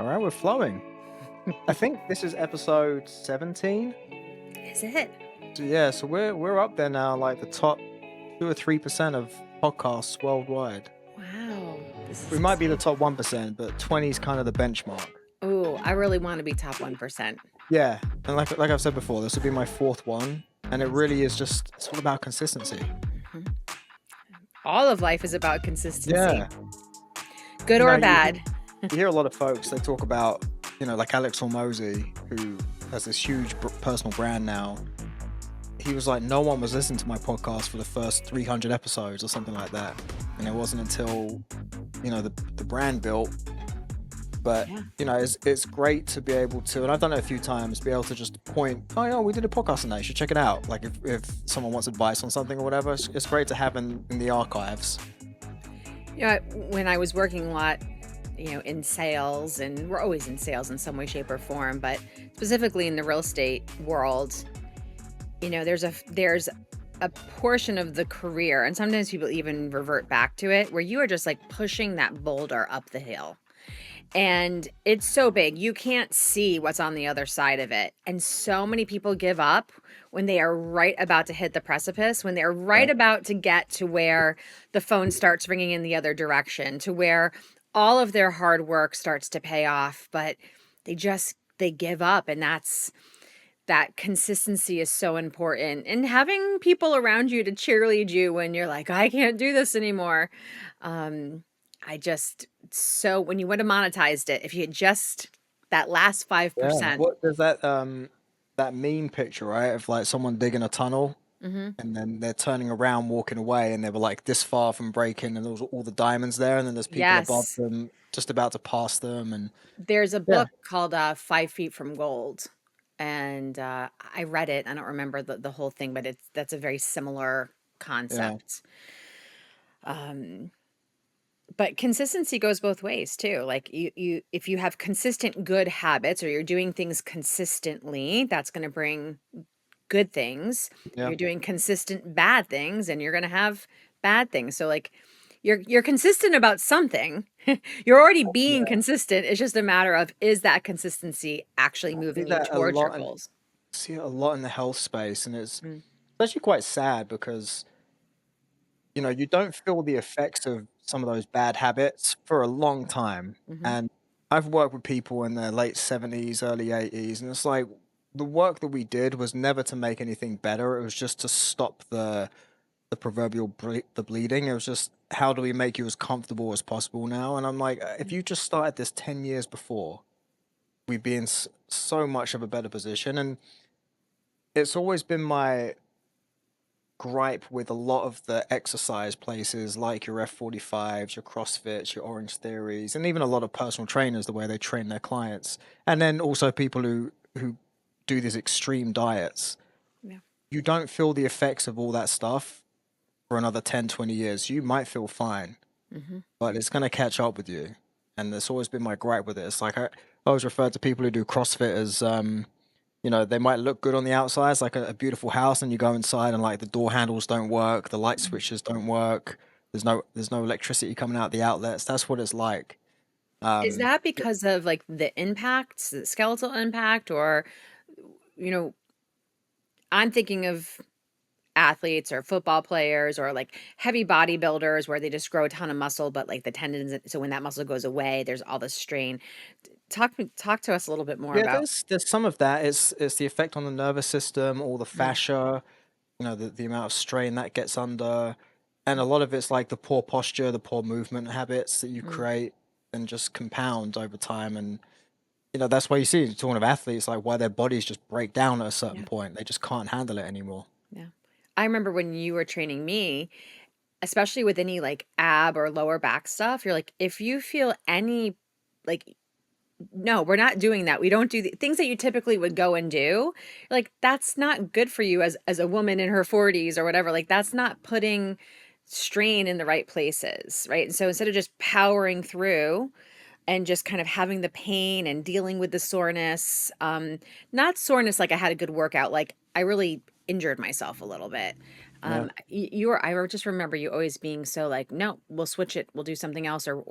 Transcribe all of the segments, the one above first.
All right, we're flowing. I think this is episode 17. Is it? So yeah, so we're up there now, like the top 2 or 3% of podcasts worldwide. Wow, this We is might be the exciting. top 1%, but 20 is kind of the benchmark. Oh, I really want to be top 1%. Yeah, and like I've said before, this will be my fourth one, and it Yes. really is just it's all about consistency. Mhm. All of life is about consistency, Yeah, good you know, or you bad. you hear a lot of folks they talk about, like Alex Hormozy, who has this huge personal brand now. He was like, no one was listening to my podcast for the first 300 episodes or something like that, and it wasn't until the brand built. But Yeah. it's great to be able to, and I've done it a few times, be able to just point, oh yeah, we did a podcast on that, you should check it out. Like if someone wants advice on something or whatever, it's great to have in the archives. When I was working a lot, in sales, and we're always in sales in some way, shape, or form, but specifically in the real estate world, there's a portion of the career, and sometimes people even revert back to it, where you are just like pushing that boulder up the hill. And it's so big, you can't see what's on the other side of it. And so many people give up when they are right about to hit the precipice, when they're Yeah, right about to get to where the phone starts ringing in the other direction, to where all of their hard work starts to pay off, but they give up. And that consistency is so important. And having people around you to cheerlead you when you're like, I can't do this anymore. Um, so when you would have monetized it, if you had just that last yeah. 5%. What there's that meme picture, right, of like someone digging a tunnel Hmm. and then they're turning around walking away and they were like this far from breaking and there was all the diamonds there and then there's people above Yes. them just about to pass them. And There's a yeah, book called 5 Feet from Gold. And I read it. I don't remember the whole thing, but that's a very similar yeah, concept. Um, But consistency goes both ways too. Like if you have consistent good habits or you're doing things consistently, that's going to bring good things. If yeah, you're doing consistent bad things, and you're going to have bad things. So like you're consistent about something. You're already being yeah. consistent. It's just a matter of, is that consistency actually I see moving you that a towards your lot, and goals? see it a lot in the health space, and it's Mm, actually quite sad because you don't feel the effects of some of those bad habits for a long time. mhm. And I've worked with people in their late 70s, early 80s, and it's like the work that we did was never to make anything better. It was just to stop the proverbial the bleeding. It was just how do we make you as comfortable as possible now? And I'm like, if Yeah. you just started this 10 years before, we'd be in so much of a better position. And it's always been my gripe with a lot of the exercise places like your F45s, your CrossFits, your Orange Theories, and even a lot of personal trainers, the way they train their clients. And then also people who do these extreme diets. Yeah. You don't feel the effects of all that stuff for another 10, 20 years. You might feel fine, Mhm. but it's going to catch up with you. And that's always been my gripe with it. It's like I always refer to people who do CrossFit as they might look good on the outside, it's like a beautiful house, and you go inside and like the door handles don't work, the light Mhm. switches don't work, there's no electricity coming out the outlets. That's what it's like. Is Um, that because of like the impacts, the skeletal impact, or you know, I'm thinking of athletes or football players or like heavy bodybuilders where they just grow a ton of muscle, but like the tendons, so when that muscle goes away, there's all this strain. Talk to us a little bit more yeah, about. there's some of that. It's the effect on the nervous system, all the Mhm. fascia, the amount of strain that gets under, and a lot of it's like the poor posture, the poor movement habits that you Mhm. create and just compound over time. And that's why you see talking of athletes, like why their bodies just break down at a certain Yeah, point. They just can't handle it anymore. yeah. I remember when you were training me, especially with any like ab or lower back stuff, you're like, if you feel any like, no, we're not doing that. We don't do the things that you typically would go and do. Like, that's not good for you as a woman in her 40s or whatever. Like, that's not putting strain in the right places, right? And so instead of just powering through and just kind of having the pain and dealing with the soreness, not soreness like I had a good workout, like I really injured myself a little bit. Yeah. I just remember you always being so like, no, we'll switch it, we'll do something else, or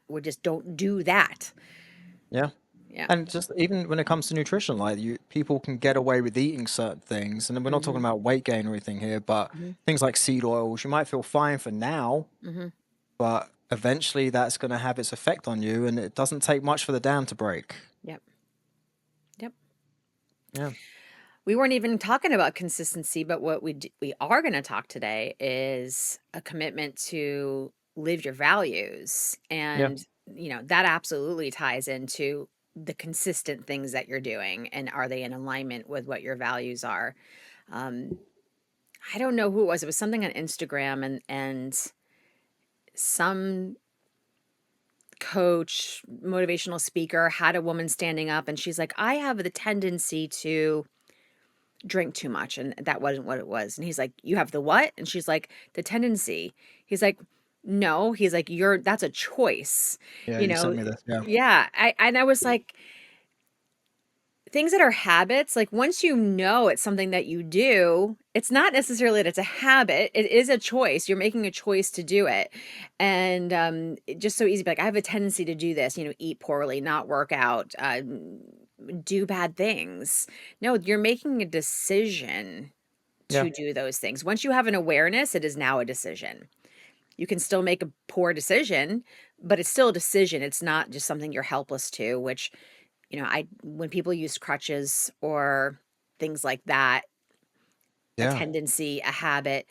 we just don't do that. Yeah. Yeah. And just even when it comes to nutrition, like people can get away with eating certain things, and we're not talking Mhm. about weight gain or anything here, but Mhm. things like seed oils, you might feel fine for now, Mhm. but eventually that's going to have its effect on you, and it doesn't take much for the dam to break. Yep. Yep. Yeah. We weren't even talking about consistency, but what we are going to talk today is a commitment to live your values. Yeah. And, that absolutely ties into the consistent things that you're doing. And are they in alignment with what your values are? Um, I don't know who it was. It was something on Instagram, and some coach, motivational speaker had a woman standing up, and she's like, I have the tendency to drink too much, and that wasn't what it was. And he's like, "You have the what?" And she's like, "The tendency." He's like, "No." He's like, "You're that's a choice." Yeah. You You know? sent me this. Yeah. Yeah. I was like, things that are habits, like once you know it's something that you do, it's not necessarily that it's a habit. It is a choice. You're making a choice to do it. And it's just so easy to be like, I have a tendency to do this, eat poorly, not work out, do bad things. No, you're making a decision Yeah. to do those things. Once you have an awareness, it is now a decision. You can still make a poor decision, but it's still a decision. It's not just something you're helpless to, which, I when people use crutches or things like that, a Yeah. tendency, a habit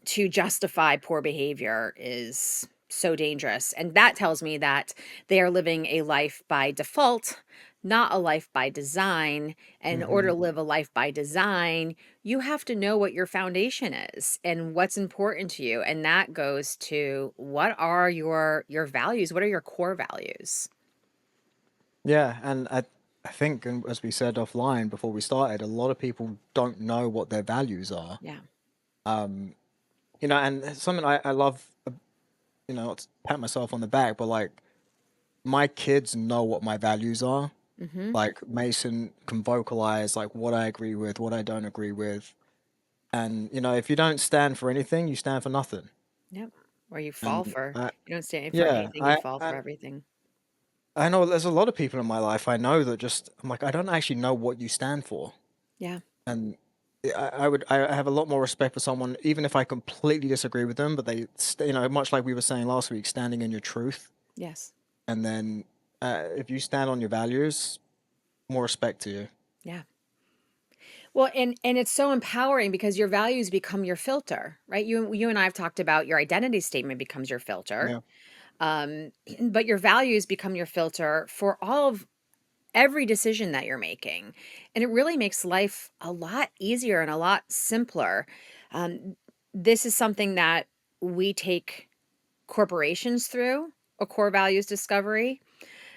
to justify poor behavior is so dangerous. And that tells me that they are living a life by default, not a life by design. And in order Hmm. to live a life by design, you have to know what your foundation is and what's important to you. And that goes to what are your values? What are your core values? Yeah. And I think, and as we said offline before we started, a lot of people don't know what their values are. Yeah. Um, and it's something I love, not to pat myself on the back, but like my kids know what my values are. Mhm. Like Mason can vocalize like what I agree with, what I don't agree with. And if you don't stand for anything, you stand for nothing. Yep. Or you fall And for you don't stand for yeah, anything, you fall for everything. I know there's a lot of people in my life I know that just I'm like I don't actually know what you stand for. Yeah. And I have a lot more respect for someone even if I completely disagree with them, but much like we were saying last week, standing in your truth. Yes. And then if you stand on your values, more respect to you. Yeah. Well, and it's so empowering because your values become your filter, right? You and I have talked about your identity statement becomes your filter, Yeah. um, but your values become your filter for all of every decision that you're making, and it really makes life a lot easier and a lot simpler. Um, this is something that we take corporations through a core values discovery.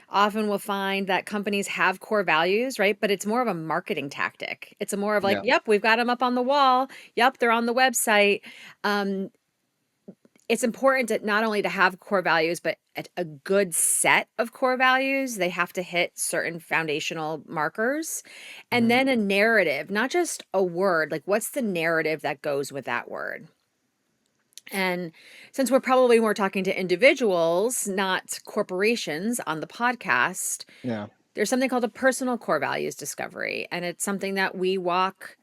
Often we'll find that companies have core values, right? But it's more of a marketing tactic. It's a more of like, Yeah. yep, we've got them up on the wall. Yep, they're on the website. Um, it's important to not only to have core values, but a good set of core values. They have to hit certain foundational markers. And Hmm. then a narrative, not just a word, like what's the narrative that goes with that word? And since we're probably more talking to individuals, not corporations on the podcast, Yeah. there's something called a personal core values discovery, and it's something that we walk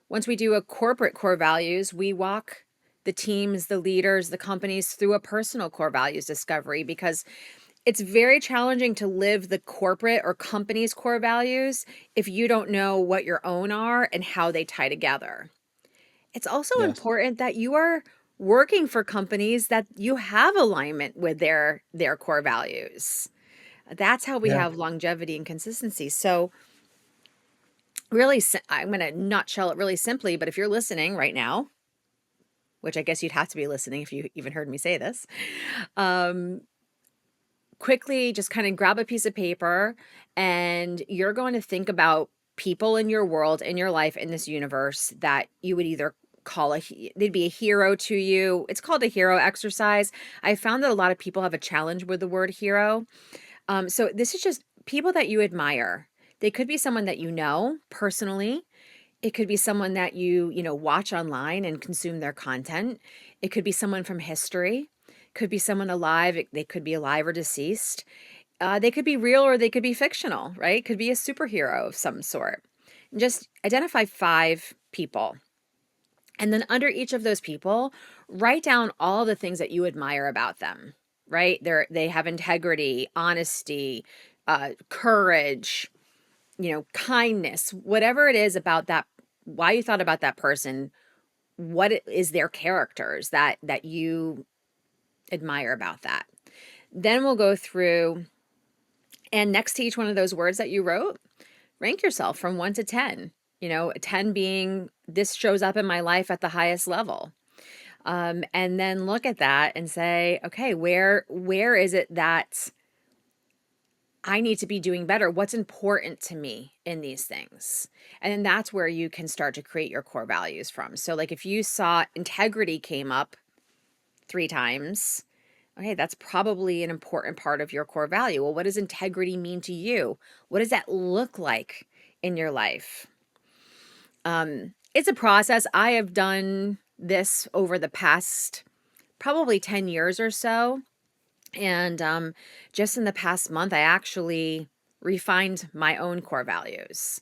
once we do a corporate core values, we walk the teams, the leaders, the companies through a personal core values discovery because it's very challenging to live the corporate or company's core values if you don't know what your own are and how they tie together. It's also Yes. important that you are working for companies that you have alignment with their core values. That's how we Yeah. have longevity and consistency. So, really, I'm going to nutshell it really simply, but if you're listening right now, which I guess you'd have to be listening if you even heard me say this, um, quickly just kind of grab a piece of paper and you're going to think about people in your world, in your life, in this universe that you would either they'd be a hero to you. It's called a hero exercise. I found that a lot of people have a challenge with the word hero. So this is just people that you admire. They could be someone that you know personally. It could be someone that you watch online and consume their content. It could be someone from history. Could be someone alive. They could be alive or deceased. They could be real or they could be fictional, right? Could be a superhero of some sort. Just identify 5 people. And then under each of those people, write down all the things that you admire about them, right? They have integrity, honesty, courage, kindness, whatever it is about that, why you thought about that person, is their characters that you admire about that. Then we'll go through, and next to each one of those words that you wrote, rank yourself from 1 to 10. 10 being this shows up in my life at the highest level. And then look at that and say, okay, where is it that I need to be doing better? What's important to me in these things? And then that's where you can start to create your core values from. So, like if you saw integrity came up 3 times, okay, that's probably an important part of your core value. Well, what does integrity mean to you? What does that look like in your life? It's a process. I have done this over the past probably 10 years or so. And just in the past month, I actually refined my own core values.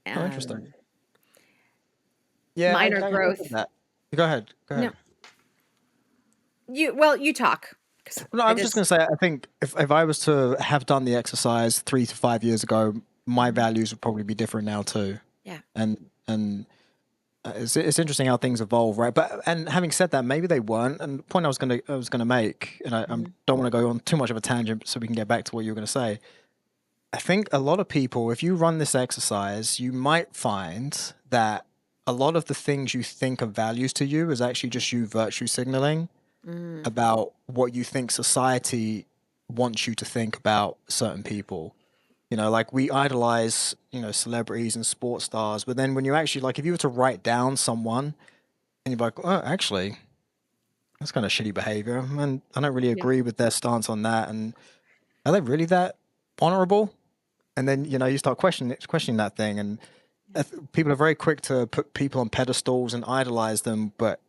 Oh, interesting. Um, Yeah, Minor I agree with growth. that. Go ahead. Go No, ahead. you talk because No, I I was just going just. to say, I think if I was to have done the exercise 3 to 5 years ago, my Mhm. values would probably be different now too. Yeah. And it's interesting how things evolve, right? But and having said that, maybe they weren't. And the point I was gonna make, and I Hmm. don't want to go on too much of a tangent, so we can get back to what you were going to say. I think a lot of people, if you run this exercise, you might find that a lot of the things you think are values to you is actually just you virtue signaling Mm, about what you think society wants you to think about certain people. Like we idolize, celebrities and sports stars, but then when you actually, like, if you were to write down someone and you're like, oh, actually, that's kind of shitty behavior, and I don't really yeah. agree with their stance on that, and are they really that honorable? And then, you start questioning that thing, and people are very quick to put people on pedestals and idolize them, but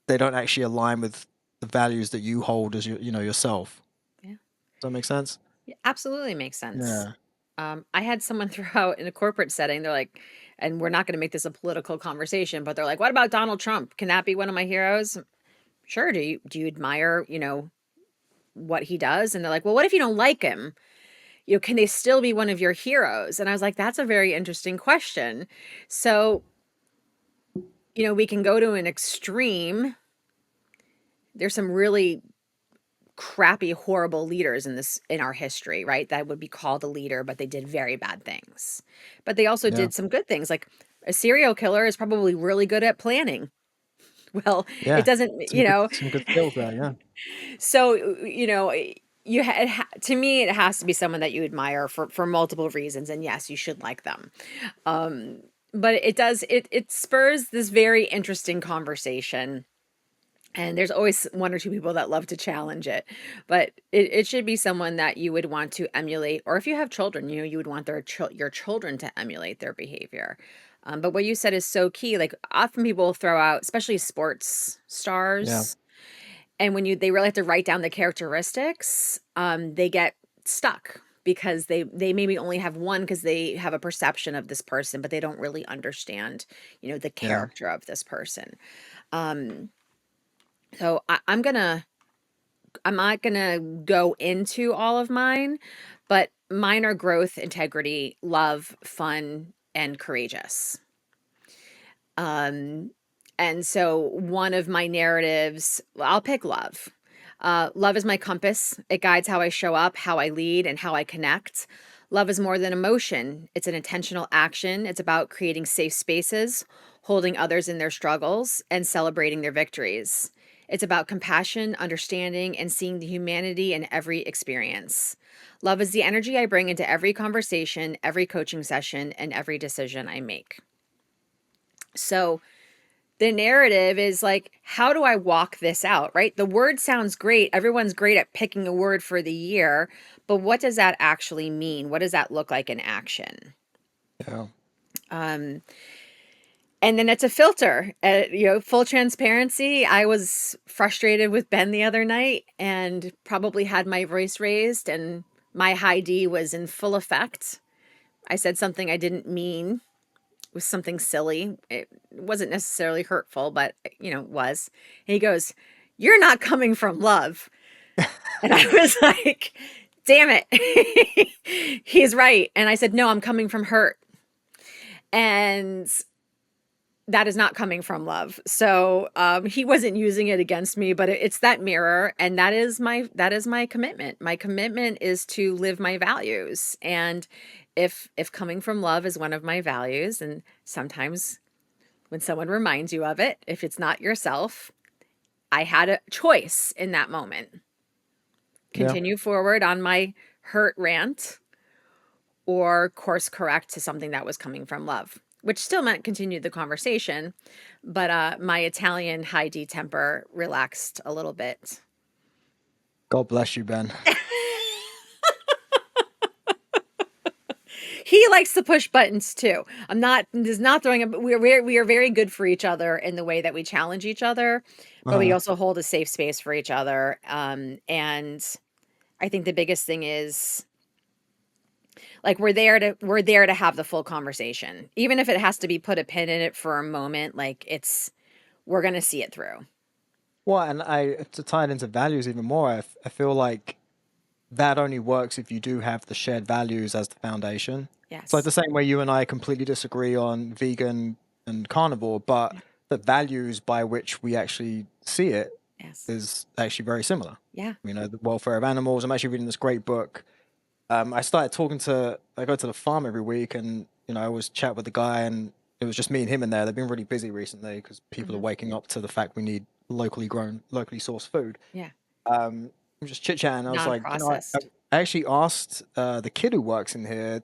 they don't actually align with the values that you hold as yourself. Yeah. Does that make sense? Yeah, absolutely makes sense. Yeah. I had someone throw out in a corporate setting, they're like, and we're not going to make this a political conversation, but they're like, what about Donald Trump? Can that be one of my heroes? Sure. Do you admire, what he does? And they're like, well, what if you don't like him? Can they still be one of your heroes? And I was like, that's a very interesting question. So, we can go to an extreme. There's some really crappy, horrible leaders in our history, right? That would be called a leader, but they did very bad things. But they also Yeah. did some good things. Like a serial killer is probably really good at planning. Well, it Yeah. doesn't, Some good skills there. Yeah. so to me it has to be someone that you admire for multiple reasons, and yes, you should like them. Um, but it spurs this very interesting conversation. And there's always 1 or 2 people that love to challenge it. But it should be someone that you would want to emulate. Or if you have children, you would want your children to emulate their behavior. But what you said is so key. Like often people throw out, especially sports Yeah. stars, and when they really have to write down the characteristics, they get stuck because they maybe only have one because they have a perception of this person, but they don't really understand, the Yeah. character of this person. Um, so I'm not gonna go into all of mine, but mine are growth, integrity, love, fun, and courageous. Um, and so one of my narratives, well, I'll pick love. Love is my compass. It guides how I show up, how I lead, and how I connect. Love is more than emotion. It's an intentional action. It's about creating safe spaces, holding others in their struggles, and celebrating their victories. It's about compassion, understanding, and seeing the humanity in every experience. Love is the energy I bring into every conversation, every coaching session, and every decision I make. So, the narrative is like, how do I walk this out, right? The word sounds great. Everyone's great at picking a word for the year, but what does that actually mean? What does that look like in action? Yeah. Um, And then it's a filter. Full transparency. I was frustrated with Ben the other night and probably had my voice raised, and my high D was in full effect. I said something I didn't mean. It was something silly. It wasn't necessarily hurtful, but it was. And he goes, "You're not coming from love." And I was like, "Damn it." He's right. And I said, "No, I'm coming from hurt." And that is not coming from love. So he wasn't using it against me, but it's that mirror, and that is my commitment. My commitment is to live my values, and if coming from love is one of my values, and sometimes when someone reminds you of it, if it's not yourself, I had a choice in that moment: Yeah. continue forward on my hurt rant or course correct to something that was coming from love, which still meant continue the conversation, but my Italian high D temper relaxed a little bit. God bless you, Ben. He likes to push buttons too. I'm not just not throwing him. We are very good for each other in the way that we challenge each other, but we Uh, also hold a safe space for each other. And I think the biggest thing is, like, we're there to have the full conversation, even if it has to be put a pin in it for a moment. Like, we're gonna see it through. well, and to tie it into values even more, I feel like that only works if you do have the shared values as the foundation. It's like Yes. the same way you and I completely disagree on vegan and carnivore, but Yeah. the values by which we actually see it Yes. is actually very similar. Yeah. You know, the welfare of animals. I'm actually reading this great book. I go to the farm every week, and I always chat with the guy, and it was just me and him in there. They've been really busy recently because people are Mhm. waking up to the fact we need locally grown, locally sourced food. Yeah. I'm just chit chatting. I was like, Non-processed. I actually asked the kid who works in here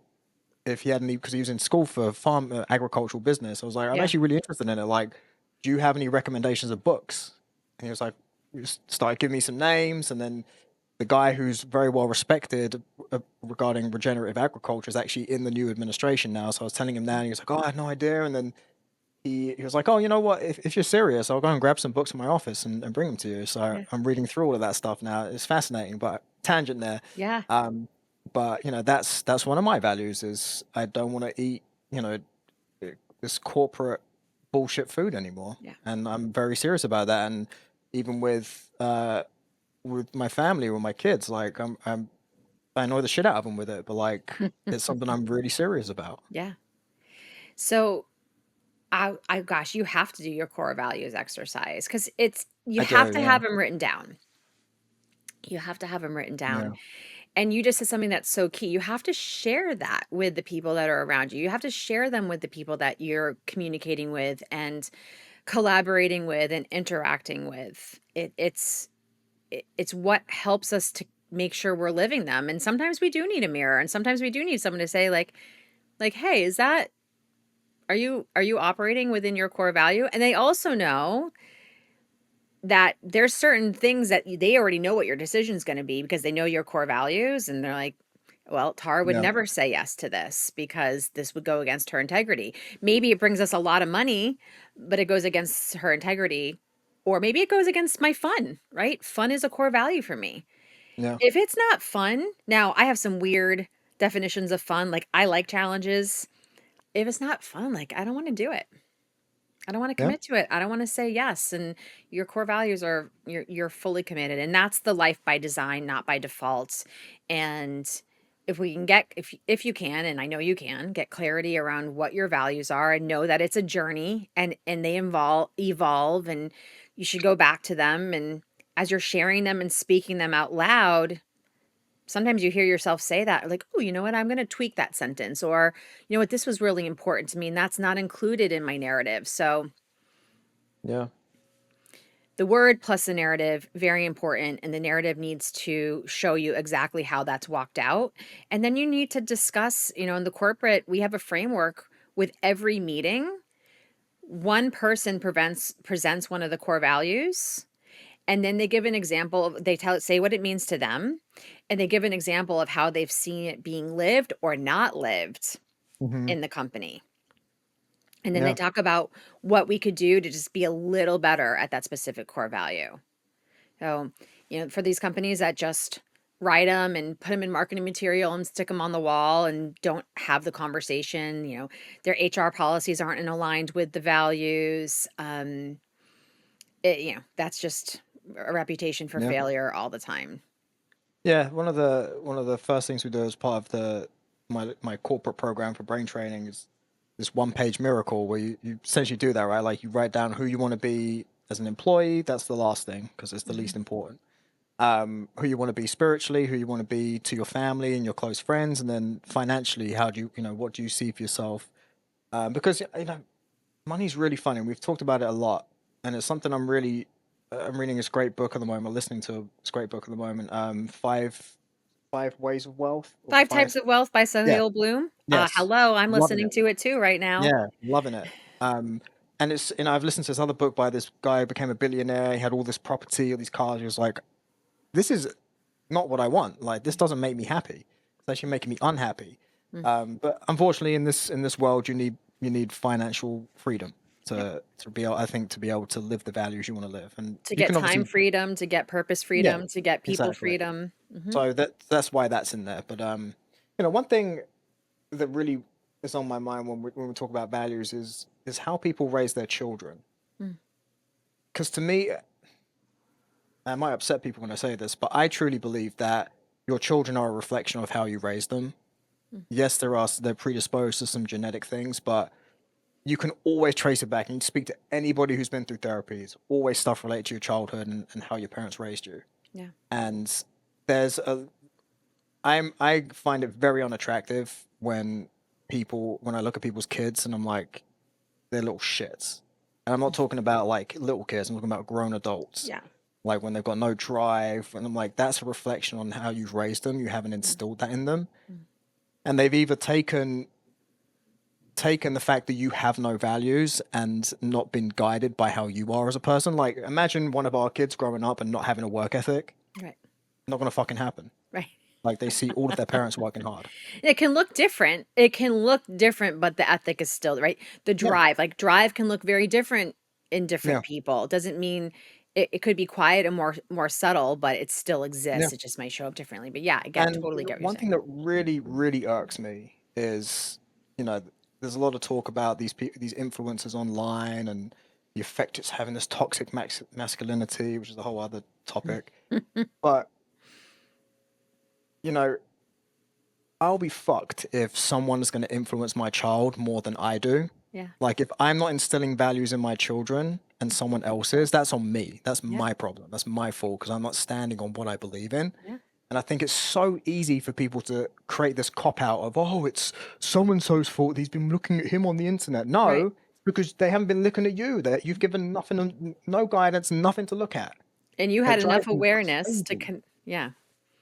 if he had any, because he was in school for farm agricultural business. I was like, I'm Yeah. actually really interested in it. Like, do you have any recommendations of books? And he was like, he just started giving me some names, and then the guy who's very well respected regarding regenerative agriculture is actually in the new administration now. So I was telling him that, and he was like, "Oh, I had no idea." And then he was like, "Oh, you know what? If you're serious, I'll go and grab some books in my office and bring them to you." So Yeah. I'm reading through all of that stuff now. It's fascinating, but tangent there. Yeah. Um, but that's one of my values is I don't want to eat you know this corporate bullshit food anymore, Yeah. and I'm very serious about that. And even with my family or my kids, like I annoy the shit out of them with it, but like it's something I'm really serious about. Yeah. So, gosh, you have to do your core values exercise because you I have do, to yeah, have them written down. You have to have them written down. yeah, And you just said something that's so key. You have to share that with the people that are around you. You have to share them with the people that you're communicating with and collaborating with and interacting with. It's what helps us to make sure we're living them. And sometimes we do need a mirror, and sometimes we do need someone to say, like, "Hey, is that are you operating within your core value?" And they also know that there's certain things that they already know what your decision is going to be because they know your core values, and they're like, "Well, Tara would yeah, never say yes to this because this would go against her integrity. Maybe it brings us a lot of money, but it goes against her integrity, or maybe it goes against my fun, right? Fun is a core value for me. yeah, If it's not fun, now I have some weird definitions of fun. Like, I like challenges. If it's not fun, like, I don't want to do it. I don't want to yeah, commit to it. I don't want to say yes. And your core values are you're fully committed. And that's the life by design, not by default. And if we can get if you can, and I know you can, get clarity around what your values are and know that it's a journey, and they evolve, and you should go back to them, and as you're sharing them and speaking them out loud, sometimes you hear yourself say that, like, "Oh, you know what? I'm going to tweak that sentence," or, "You know what? This was really important to me, and that's not included in my narrative." So, yeah, the word plus the narrative, very important, and the narrative needs to show you exactly how that's walked out. And then you need to discuss, in the corporate, we have a framework with every meeting. One person presents one of the core values, and then they give an example of, say what it means to them, and they give an example of how they've seen it being lived or not lived hmm in the company. And then they Yeah. talk about what we could do to just be a little better at that specific core value. So, for these companies that just write them and put them in marketing material and stick them on the wall and don't have the conversation, their HR policies aren't in aligned with the values. That's just a reputation for Yeah. failure all the time. Yeah. One of the first things we do as part of my corporate program for brain training is this one page miracle where you essentially do that, right? Like you write down who you want to be as an employee. That's the last thing because it's the Mhm. least important. Who you want to be spiritually, who you want to be to your family and your close friends, and then financially, how do what do you see for yourself? Because money's really funny. We've talked about it a lot, and it's something I'm reading this great book at the moment, listening to this great book at the moment. Five Ways of Wealth or Five five. Types of Wealth by Yeah. Sohail Bloom. Yes. Hello, I'm Loving listening it. to it too right now. Yeah, loving it. And it's I've listened to this other book by this guy who became a billionaire. He had all this property, all these cars. He was like, "This is not what I want. Like, this doesn't make me happy. It's actually making me unhappy." Mm, But unfortunately, in this world, you need financial freedom yep. to be able, I think, to be able to live the values you want to live. And To you get can time obviously, freedom, to get purpose yeah, freedom, to get people exactly. freedom. So that's why that's in there. But one thing that really is on my mind when we talk about values is how people raise their children. Mm, Because to me, I might upset people when I say this, but I truly believe that your children are a reflection of how you raise them. mm, Yes, they're predisposed to some genetic things, but you can always trace it back. And you speak to anybody who's been through therapy. It's always stuff related to your childhood and how your parents raised you. yeah. And there's a I find it very unattractive when I look at people's kids and I'm like, they're little shits. And I'm not talking about like little kids, I'm talking about grown adults. Yeah. Like when they've got no drive, and I'm like, that's a reflection on how you've raised them. You haven't Mm, instilled that in them. mm, And they've either taken the fact that you have no values and not been guided by how you are as a person. Like imagine one of our kids growing up and not having a work ethic. right. Not gonna fucking happen. Right. Like they see all of their parents working hard. It can look different. It can look different, but the ethic is still right. The Yeah. drive, like drive can look very different in Yeah. different people. It doesn't mean it could be quiet and more subtle, but it still Yeah. exists. It just might show up differently. But yeah, I get And totally get what you're one thing saying. that really, really irks me is, you know, there's a lot of talk about these influencers online and the effect it's having this toxic masculinity, which is a whole other topic. But, you know, I'll be fucked if someone's going to influence my child more than I do. Yeah. Like, if I'm not instilling values in my children and someone else is, that's on me. That's Yeah. my problem. That's my fault because I'm not standing on what I believe in. Yeah. And I think it's so easy for people to create this cop out of, oh, it's so and so's fault. He's been looking at him on the internet. Right. No, because they haven't been looking at you. That you've given nothing, no guidance, nothing to look at. And you It had enough drives me awareness to crazy. yeah.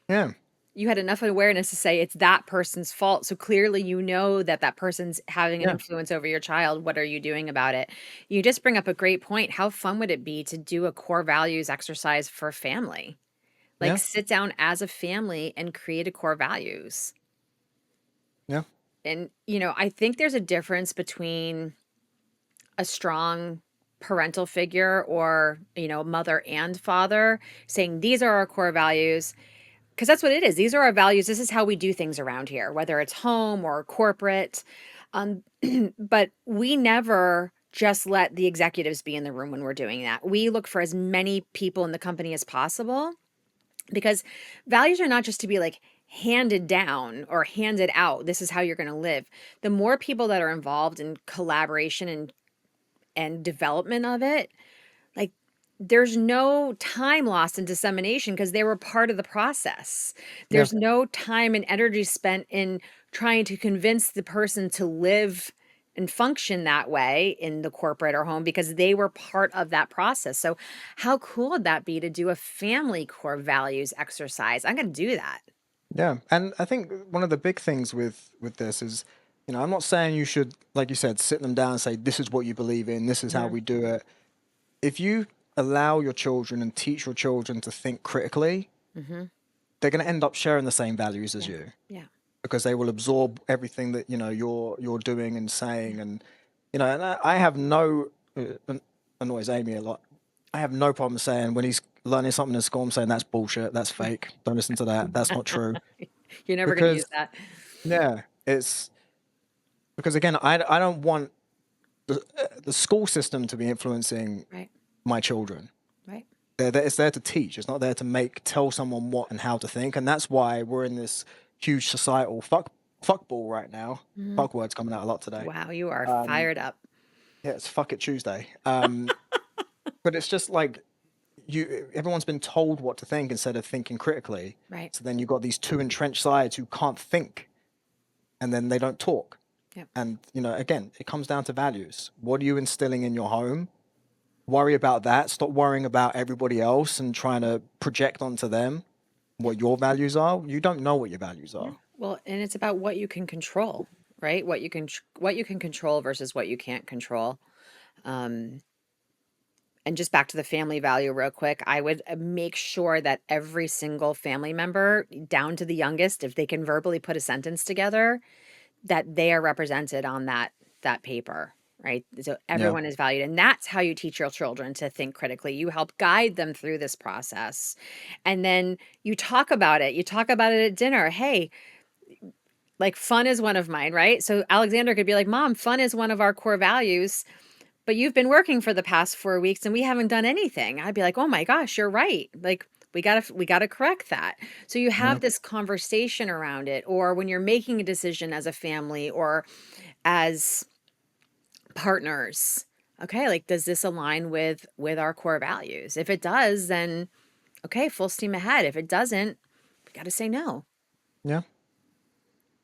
Yeah, You had enough awareness to say it's that person's fault. So clearly, you know that that person's having an yeah, influence over your child. What are you doing about it? You just bring up a great point. How fun would it be to do a core values exercise for family? Like yeah, sit down as a family and create a core values. yeah, And, I think there's a difference between a strong parental figure or, mother and father saying, these are our core values. Because that's what it is. These are our values. This is how we do things around here, whether it's home or corporate. Um, but we never just let the executives be in the room when we're doing that. We look for as many people in the company as possible because values are not just to be like handed down or handed out. This is how you're going to live. The more people that are involved in collaboration and development of it, like, there's no time lost in dissemination because they were part of the process. yeah, There's no time and energy spent in trying to convince the person to live and function that way in the corporate or home because they were part of that process. So, how cool would that be to do a family core values exercise? I'm going to do that. yeah. And I think one of the big things with this is, I'm not saying you should, like you said, sit them down and say, this is what you believe in, this is how Mhm. we do it. If you allow your children and teach your children to think critically, Mhm. they're going to end up sharing the same values as Yeah. you Yeah. because they will absorb everything that you're doing and Yeah. saying. And And I have no, annoys Amy a lot. I have no problem saying when he's learning something in school, I'm saying that's bullshit, that's fake, don't listen to that, that's not true. You're never going to Because, use that. yeah, it's because again, I don't want the school system to be influencing Right. my children. Right. It's there to teach. It's not there to tell someone what and how to think. And that's why we're in this huge societal fuck ball right now. Mhm. Fuck words coming out a lot today. Wow, you are Um, fired up. yeah, it's fuck it Tuesday. But it's just like everyone's been told what to think instead of thinking critically. Right. So then you've got these two entrenched sides who can't think, and then they don't talk. Yep. And again, it comes down to values. What are you instilling in your home? Worry about that. Stop worrying about everybody else and trying to project onto them what your values are. You don't know what your values Yeah. are. Well, and it's about what you can control, right? What you can control versus what you can't control. Um, and just back to the family value real quick, I would make sure that every single family member, down to the youngest, if they can verbally put a sentence together, that they are represented on that paper, right? So Yeah. everyone is valued, and that's how you teach your children to think critically. You help guide them through this process. And then you talk about it. You talk about it at dinner. Hey, like fun is one of mine, right? So Alexander could be like, "Mom, fun is one of our core values, but you've been working for the past 4 weeks and we haven't done anything." I'd be like, "Oh my gosh, you're right. Like we got to correct that." So you Yeah. have this conversation around it, or when you're making a decision as a family or as partners. Okay, like does this align with our core values? If it does, then okay, full steam ahead. If it doesn't, we got to say no. Yeah.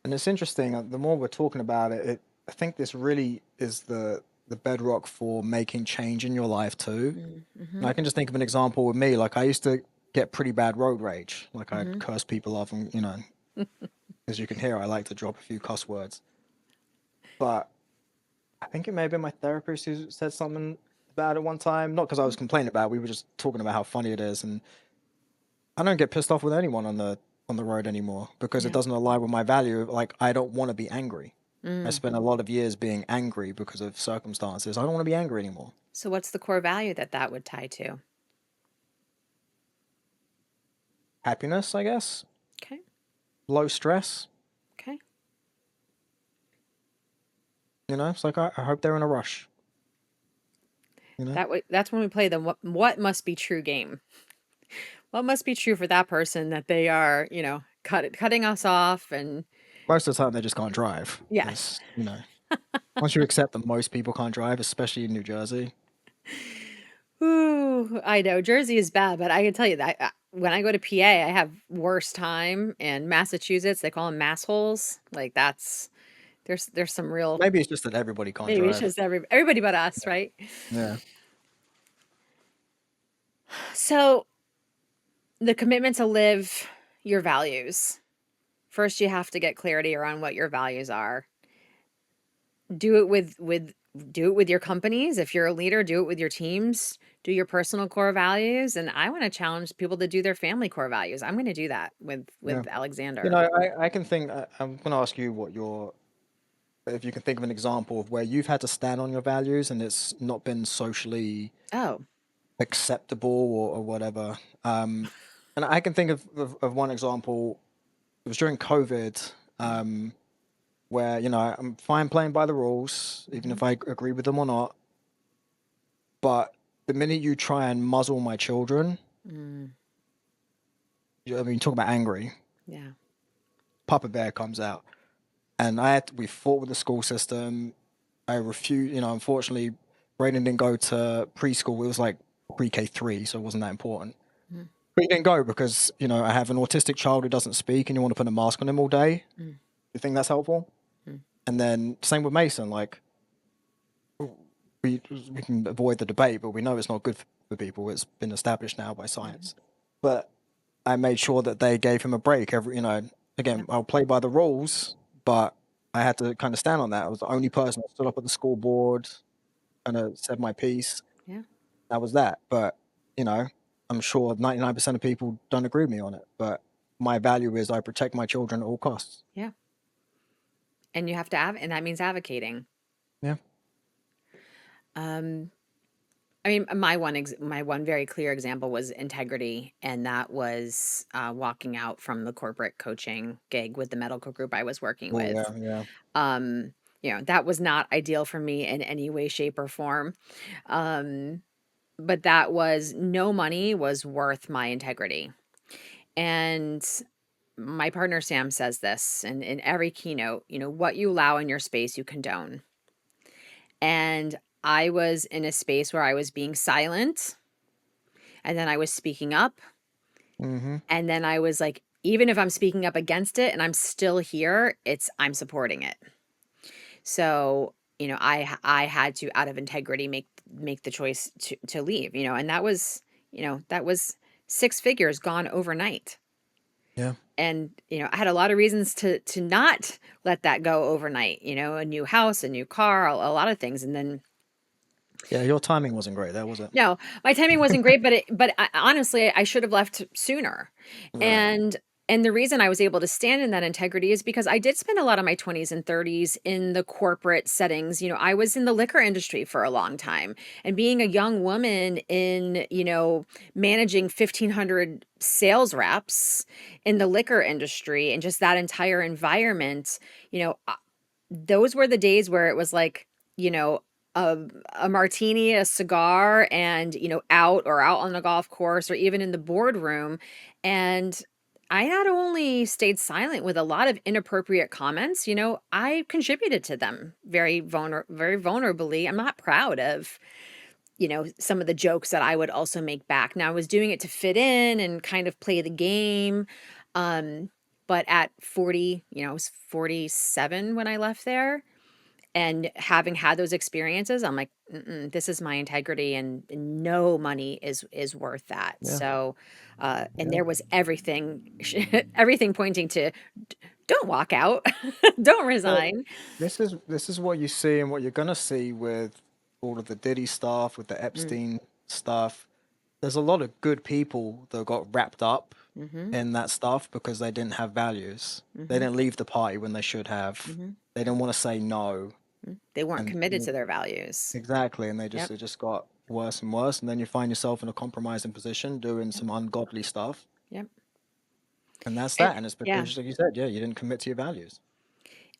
And it's interesting. The more we're talking about it, I think this really is the bedrock for making change in your life too. And Mm-hmm. I can just think of an example with me. Like I used to get pretty bad road rage. Like I'd Mm-hmm. curse people off, and as you can hear, I like to drop a few cuss words. But I think it may have been my therapist who said something about it one time. Not because I was complaining about it. We were just talking about how funny it is. And I don't get pissed off with anyone on the road anymore because it Yeah. doesn't align with my value. Like I don't want to be angry. I Mm. spent a lot of years being angry because of circumstances. I don't want to be angry anymore. So what's the core value that would tie to? Happiness, I guess. Okay. Low stress. Okay. It's like I hope they're in a rush. That's when we play the what must be true game. What must be true for that person that they are, cutting us off and Most of the time they just can't drive. yes. Once you accept that most people can't drive, especially in New Jersey. Ooh, I know Jersey is bad, but I can tell you that when I go to PA, I have worse time. And Massachusetts, they call them mass holes. Like there's some real Maybe it's just that everybody can't maybe it's drive. just everybody but us, right? Yeah. So the commitment to live your values. First, you have to get clarity around what your values are. Do it with your companies. If you're a leader, do it with your teams. Do your personal core values. And I want to challenge people to do their family core values. I'm going to do that with Yeah. Alexander. I can think, I'm going to ask you if you can think of an example of where you've had to stand on your values and it's not been socially Oh, acceptable or whatever. And I can think of one example. It was during COVID, where, I'm fine playing by the rules, even hmm if I agree with them or not. But the minute you try and muzzle my children, mm, I mean, talk about angry, yeah. Papa Bear comes out. And we fought with the school system. I refused, unfortunately, Brayden didn't go to preschool. It was like pre-K3, so it wasn't that important. Mm, But he didn't go because, I have an autistic child who doesn't speak and you want to put a mask on him all day. mm, You think that's helpful? mm, And then same with Mason, like we can avoid the debate, but we know it's not good for people. It's been established now by mhm. science. But I made sure that they gave him a break Yeah, again, I'll play by the rules, but I had to kind of stand on that. I was the only person that stood up at the school board and said my piece. yeah, That was that. But, you know, I'm sure 99% of people don't agree with me on it. But my value is I protect my children at all costs. yeah. And you have to and that means advocating. Yeah. Um, I mean, my one very clear example was integrity, and that was walking out from the corporate coaching gig with the medical group I was working Oh with. yeah, yeah. Um, that was not ideal for me in any way, shape, or form. Um, but that was no money was worth my integrity. And my partner Sam says this in every keynote, what you allow in your space, you condone. And I was in a space where I was being silent, and then I was speaking up, Mm-hmm. and then I was like, even if I'm speaking up against it and I'm still here, I'm supporting it. So, I had to, out of integrity, make the choice to leave, and that was six figures gone overnight. Yeah. And, I had a lot of reasons to not let that go overnight, a new house, a new car, a lot of things. And then Yeah, your timing wasn't great there, was it? no, my timing wasn't great, but honestly, I should have left sooner. Right. And the reason I was able to stand in that integrity is because I did spend a lot of my 20s and 30s in the corporate settings. I was in the liquor industry for a long time, and being a young woman in, managing 1,500 sales reps in the liquor industry and just that entire environment, those were the days where it was like, you know, a, a martini, a cigar, and, out on the golf course or even in the boardroom. And I not only stayed silent with a lot of inappropriate comments, I contributed to them very vulnerably. I'm not proud of, some of the jokes that I would also make back. Now I was doing it to fit in and kind of play the game. Um, but at 40, I was 47 when I left there, and having had those experiences, I'm like, "Mm-mm, this is my integrity, and no money is worth that." Yeah. So, and Yeah. there was everything, everything pointing to, don't walk out, don't Well, resign. this is what you see and what you're gonna see with all of the Diddy stuff, with the Mm, Epstein stuff. There's a lot of good people that got wrapped up mm-hmm, in that stuff because they didn't have values. They mm-hmm, didn't leave the party when they should have. mm-hmm. They didn't want to say no, They weren't and committed to their values. exactly, and they just Yep, it just got worse and worse, and then you find yourself in a compromising position doing yep, some ungodly stuff, yep. and that's And that. And it's because, yeah, just like you said, yeah, you didn't commit to your values.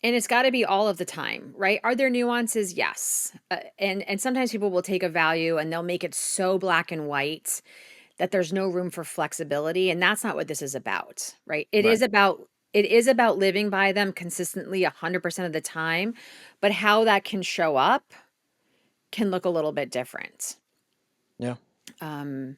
and it's got to be all of the time, right? Are there nuances? Yes. And sometimes people will take a value and they'll make it so black and white that there's no room for flexibility, and that's not what this is about, right? Right. It is about living by them consistently 100% of the time, but how that can show up can look a little bit different. Yeah. Um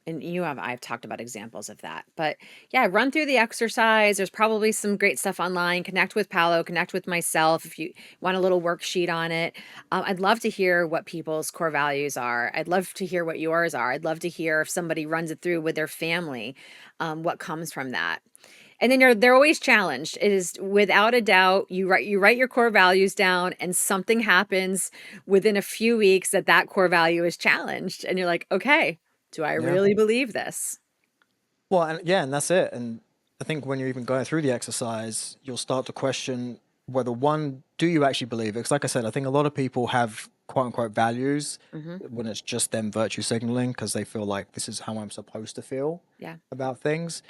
and I've talked about examples of that. But yeah, run through the exercise. There's probably some great stuff online. Connect with Paolo, connect with myself if you want a little worksheet on it. I'd love to hear what people's core values are. I'd love to hear what yours are. I'd love to hear if somebody runs it through with their family, what comes from that. And then they're always challenged. It is without a doubt, you write your core values down, and something happens within a few weeks that core value is challenged, and you're like, okay, do I Yeah. really believe this? Well, and yeah, and that's it. And I think when you're even going through the exercise, you'll start to question whether one, do you actually believe it? Because, like I said, I think a lot of people have quote unquote values Hmm. when it's just them virtue signaling because they feel like this is how I'm supposed to feel Yeah, about things.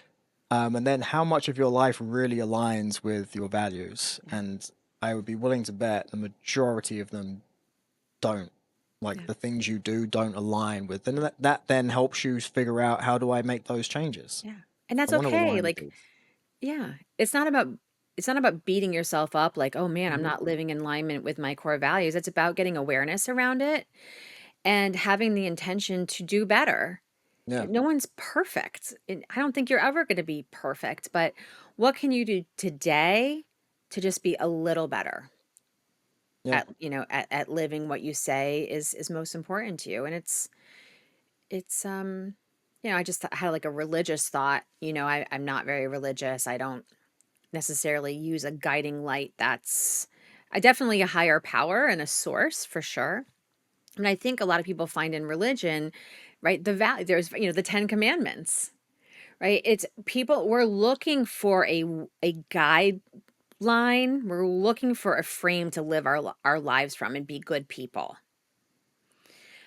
And then how much of your life really aligns with your values. yeah, And I would be willing to bet the majority of them don't. Like yeah, the things you do don't align with. And that then helps you figure out how do I make those changes? yeah. And I that's want to okay. align with Like, these. yeah, it's not about beating yourself up like, oh man, I'm Mhm. not living in alignment with my core values. It's about getting awareness around it and having the intention to do better. Yeah, No one's perfect. And I don't think you're ever going to be perfect, but what can you do today to just be a little better yeah, at living what you say is most important to you? And it's I just had like a religious thought. I'm not very religious. I don't necessarily use a guiding light. That's I definitely a higher power and a source for sure. And I think a lot of people find in religion, right, the value there's the 10 commandments. Right? It's people we're looking for a guideline. We're looking for a frame to live our lives from and be good people.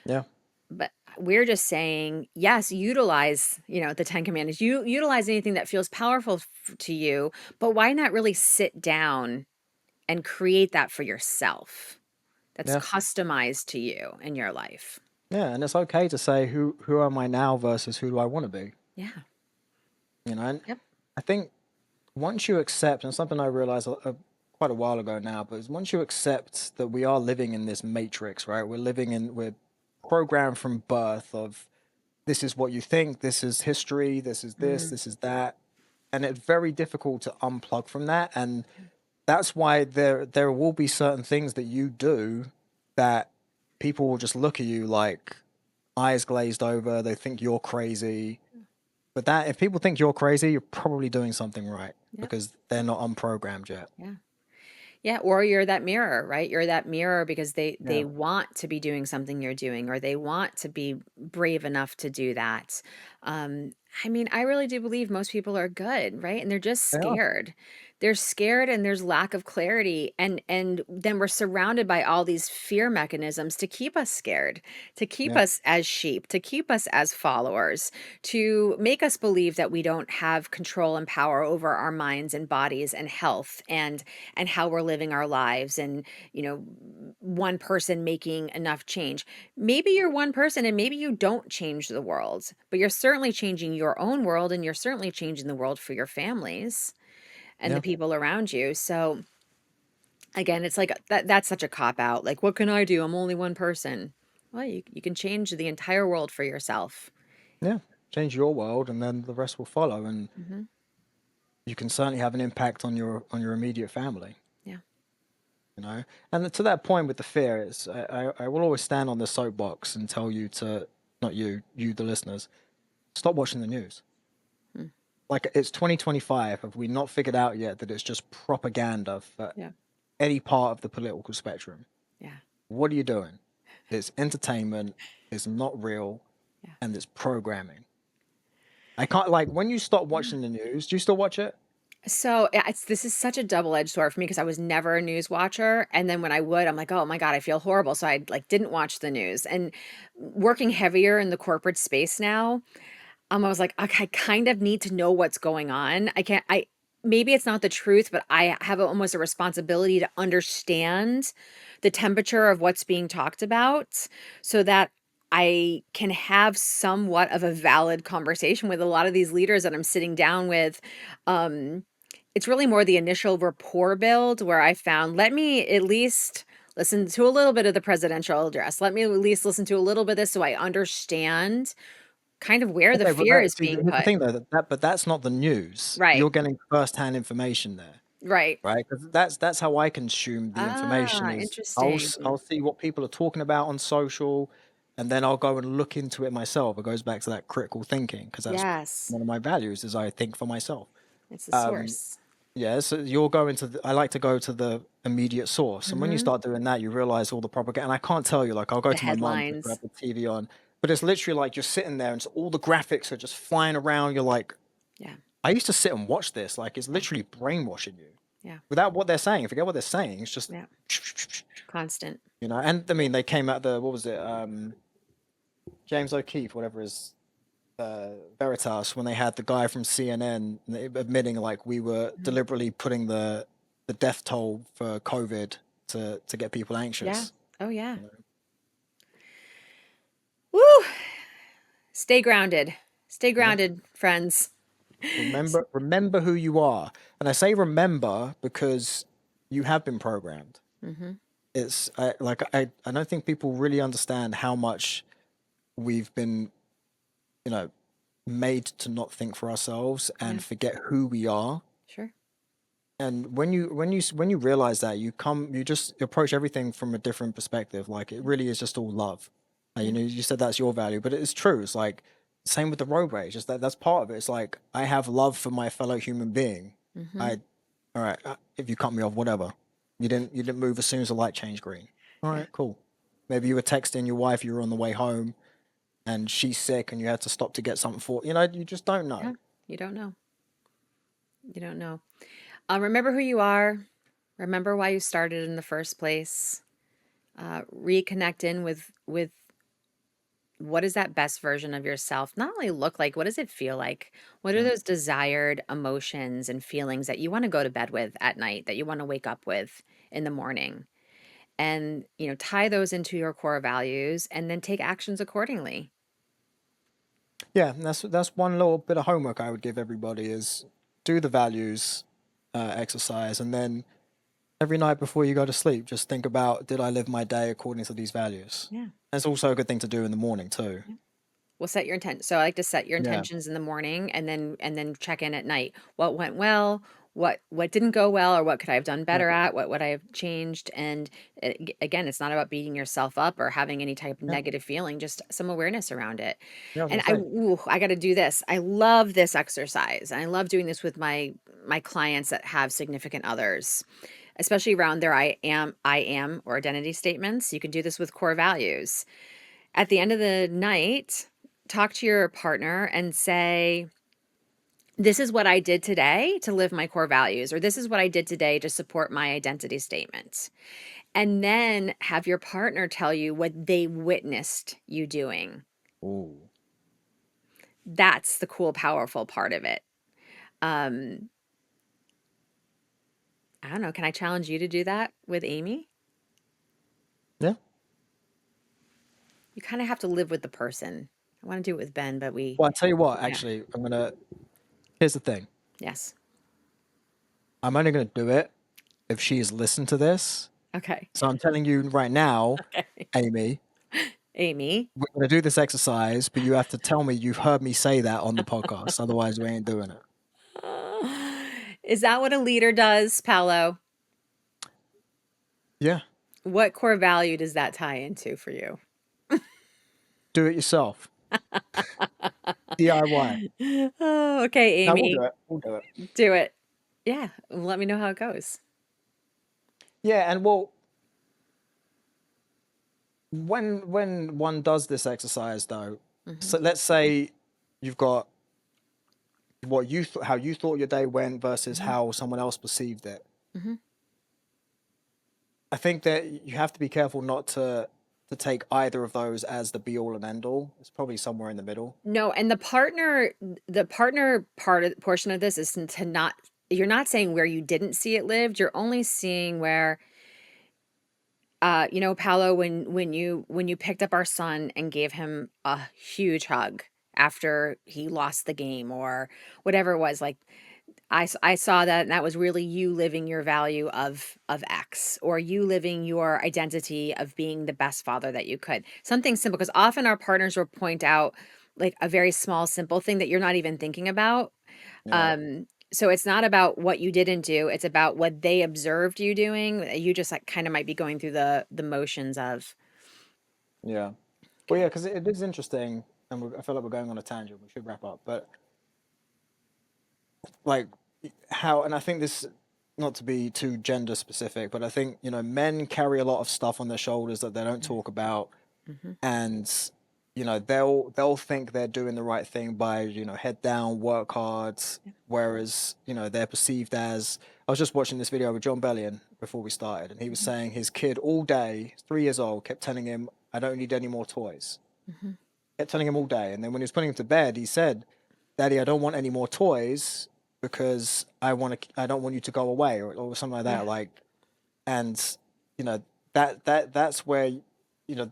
Yeah. But we're just saying, yes, utilize, the 10 commandments. You utilize anything that feels powerful to you, but why not really sit down and create that for yourself? That's Yeah. customized to you in your life. Yeah. And it's okay to say who am I now versus who do I want to be? Yeah. And Yep. I think once you accept, and something I realized quite a while ago now, but is once you accept that we are living in this matrix, right? We're programmed from birth of this is what you think, this is history, Mm, this is that, and it's very difficult to unplug from that. And that's why there will be certain things that you do that people will just look at you like eyes glazed over. They think you're crazy. But that if people think you're crazy, you're probably doing something right yep. because they're not unprogrammed yet. Yeah. Yeah, or you're that mirror, right? You're that mirror because they Yeah. want to be doing something you're doing, or they want to be brave enough to do that. Um, I mean, I really do believe most people are good, right? And they're just They are. scared. They're scared and there's lack of clarity, and then we're surrounded by all these fear mechanisms to keep us scared, to keep Yeah. us as sheep, to keep us as followers, to make us believe that we don't have control and power over our minds and bodies and health and how we're living our lives, and one person making enough change. Maybe you're one person and maybe you don't change the world, but you're certainly changing your own world, and you're certainly changing the world for your families and the Yeah. people around you. So again, it's like that's such a cop out. Like, what can I do? I'm only one person. Well, you can change the entire world for yourself. Yeah. Change your world and then the rest will follow. And Hmm. you can certainly have an impact on your immediate family, Yeah. you know? And to that point with the fear, I will always stand on the soapbox and tell you to not you, you the listeners, stop watching the news. Mm. Like it's 2025. Have we not figured out yet that it's just propaganda for Yeah. any part of the political spectrum? Yeah. What are you doing? It's entertainment, it's not real, Yeah. and it's programming. I can't like when you stop Yeah. watching the news, do you still watch it? So, yeah, this is such a double-edged sword for me because I was never a news watcher, and then when I would, I'm like, "Oh my god, I feel horrible." So I, like, didn't watch the news, and working heavier in the corporate space now, I was like, "Okay, I kind of need to know what's going on." I can't I maybe it's not the truth, but I have almost a responsibility to understand the temperature of what's being talked about so that I can have somewhat of a valid conversation with a lot of these leaders that I'm sitting down with. Um, it's really more the initial rapport build where I found, let me at least listen to a little bit of the presidential address. Let me at least listen to a little bit of this so I understand kind of where the Okay, but fear that is see, being here's the put. thing though, but that's not the news. Right. You're getting first-hand information there, Right. right? Because that's how I consume the information Ah, is interesting. I'll see what people are talking about on social, and then I'll go and look into it myself. It goes back to that critical thinking because that's Yes. one of my values is I think for myself. It's the Um, source. Yeah, so you're going to I like to go to the immediate source. And when you Mhm. start doing that, you realize all the propaganda. And I can't tell you, like, I'll go The to my mum to grab headlines. the TV on, but it's literally like you're sitting there and all the graphics are just flying around. You're like, Yeah. I used to sit and watch this. Like, it's Yeah. literally brainwashing you Yeah. without what they're saying. Forget what they're saying. It's just, Yeah. Constant. you know, and I mean, they came out what was it? James O'Keefe, whatever his Veritas when they had the guy from CNN admitting like we were Mhm. deliberately putting the death toll for COVID to get people Yeah. anxious. Oh, yeah. You know? Woo! Stay grounded. Stay Yeah. grounded, friends. Remember who you are, and I say remember because you have been programmed. Mhm. I don't think people really understand how much we've been you know made to not think for ourselves Yeah. and forget who we are. Sure. And when you realize that you just approach everything from a different perspective. Like it Yeah. really is just all love. You Yeah. know, you said that's your value, but it is true. It's like same with the road rage. Just that's part of it. It's like I have love for my fellow human being. Mhm. I all right. If you cut me off, whatever. You didn't move as soon as the light changed green. All Yeah. right, cool. Maybe you were texting your wife. You were on the way home, and she's sick, and you had to stop to get something for. You know, you just don't know. Yeah. You don't know. You don't know. Remember who you are. Remember why you started in the first place. Reconnect in with what does that best version of yourself not only look like, what does it feel like? What are Yeah. those desired emotions and feelings that you want to go to bed with at night, that you want to wake up with in the morning? And, tie those into your core values and then take actions accordingly. Yeah, and that's one little bit of homework I would give everybody is do the values exercise, and then every night before you go to sleep, just think about, did I live my day according to these values? Yeah. And it's also a good thing to do in the morning too. Well, set your intent. So I like to set your Yeah, intentions in the morning and then check in at night. What went well? What didn't go well, or what could I have done yeah, better at? What would I have changed? And again, it's not about beating yourself up or having any type of yeah. negative feeling, just some awareness around it. Yeah, I was And gonna say. I got to do this. I love this exercise. And I love doing this with my clients that have significant others, especially around their I am or identity statements. You can do this with core values. At the end of the night, talk to your partner and say, this is what I did today to live my core values, or this is what I did today to support my identity statement. And then have your partner tell you what they witnessed you doing. Ooh. That's the cool, powerful part of it. Um, I don't know. Can I challenge you to do that with Amy? Yeah. You kind of have to live with the person. I want to do it with Ben, but Well, I tell you what, yeah, actually, here's the thing. yes. I'm only gonna do it if she's listened to this. Okay. So I'm telling you right now, Okay. Amy, Amy. we're gonna do this exercise, but you have to tell me you've heard me say that on the podcast. Otherwise, we ain't doing it. Is that what a leader does, Paolo? Yeah. What core value does that tie into for you? Do it yourself. DIY. Oh, okay, No, we'll do Amy, it. We'll do it. do it. Yeah, let me know how it goes. Yeah, and well, when one does this exercise though, Hmm. so let's say you've got how you thought your day went versus Hmm. how someone else perceived it. Hmm. I think that you have to be careful not to take either of those as the be all and end all. It's probably somewhere in the middle. No, and the partner portion of this is to not. You're not saying where you didn't see it lived. You're only seeing where, Paolo, when you picked up our son and gave him a huge hug after he lost the game or whatever it was, like I saw that, and that was really you living your value of X, or you living your identity of being the best father that you could. Something simple, because often our partners will point out like a very small, simple thing that you're not even thinking about. Yeah, So it's not about what you didn't do; it's about what they observed you doing. You just like kind of might be going through the motions of. yeah. Well, yeah, Okay. because it is interesting, and I feel like we're going on a tangent. We should wrap up, but like how, and I think this, not to be too gender specific, but I think men carry a lot of stuff on their shoulders that they don't talk about, Mm-hmm. and they'll think they're doing the right thing by head down, work hard, whereas they're perceived as. I was just watching this video with John Bellion before we started, and he was Hmm. saying his kid all day, 3 years old, kept telling him, "I don't need any more toys." Hmm. Kept telling him all day, and then when he was putting him to bed, he said, "Daddy, I don't want any more toys because I don't want you to go away," or something like Yeah. that. Like, and you know that's where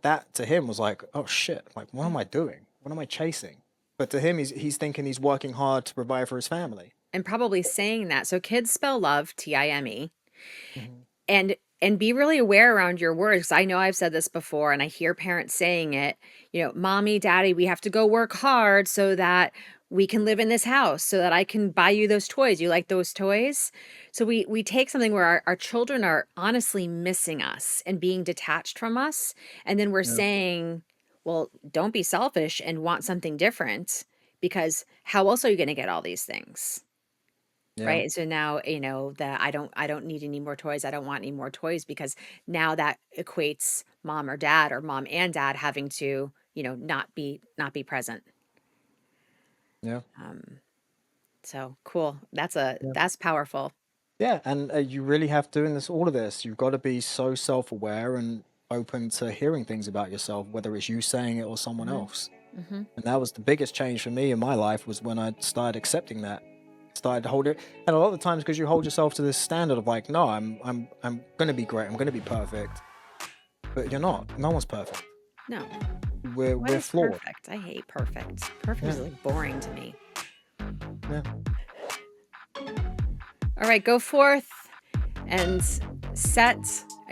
that to him was like, oh shit, like what Yeah. am I doing, what am I chasing? But to him, he's thinking he's working hard to provide for his family. And probably saying that. So kids spell love Time. Hmm. And be really aware around your words, 'cause I know I've said this before and I hear parents saying it, "Mommy, daddy, we have to go work hard so that we can live in this house, so that I can buy you those toys. You like those toys?" So we take something where our children are honestly missing us and being detached from us, and then we're Yeah, saying, "Well, don't be selfish and want something different, because how else are you gonna get all these things?" yeah, Right? So now, that I don't need any more toys. I don't want any more toys, because now that equates mom or dad, or mom and dad having to, not be present. yeah, Um, so cool. yeah. That's powerful. Yeah, and you really have to in this all of this. You've got to be so self-aware, and open to hearing things about yourself, whether it's you saying it or someone Mhm. else. Mhm. And that was the biggest change for me in my life, was when I started accepting that. Started to hold it. And a lot of the times, because you hold yourself to this standard of like, no, I'm gonna be great, I'm gonna be perfect. But you're not. No one's perfect. No. What We're is flawed. perfect? I hate perfect. Perfect Yeah, is like boring to me. yeah. All right, go forth and set,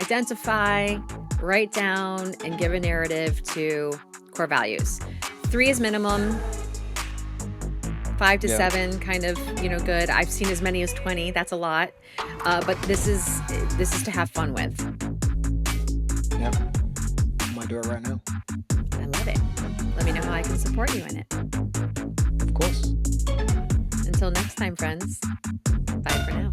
identify, write down, and give a narrative to core values. 3 is minimum, 5 to Yeah. 7 kind of, good. I've seen as many as 20. That's a lot. But this is to have fun with. Yeah. Might do it right now. I love it. Let me know how I can support you in it. Of course. Until next time, friends. Bye for now.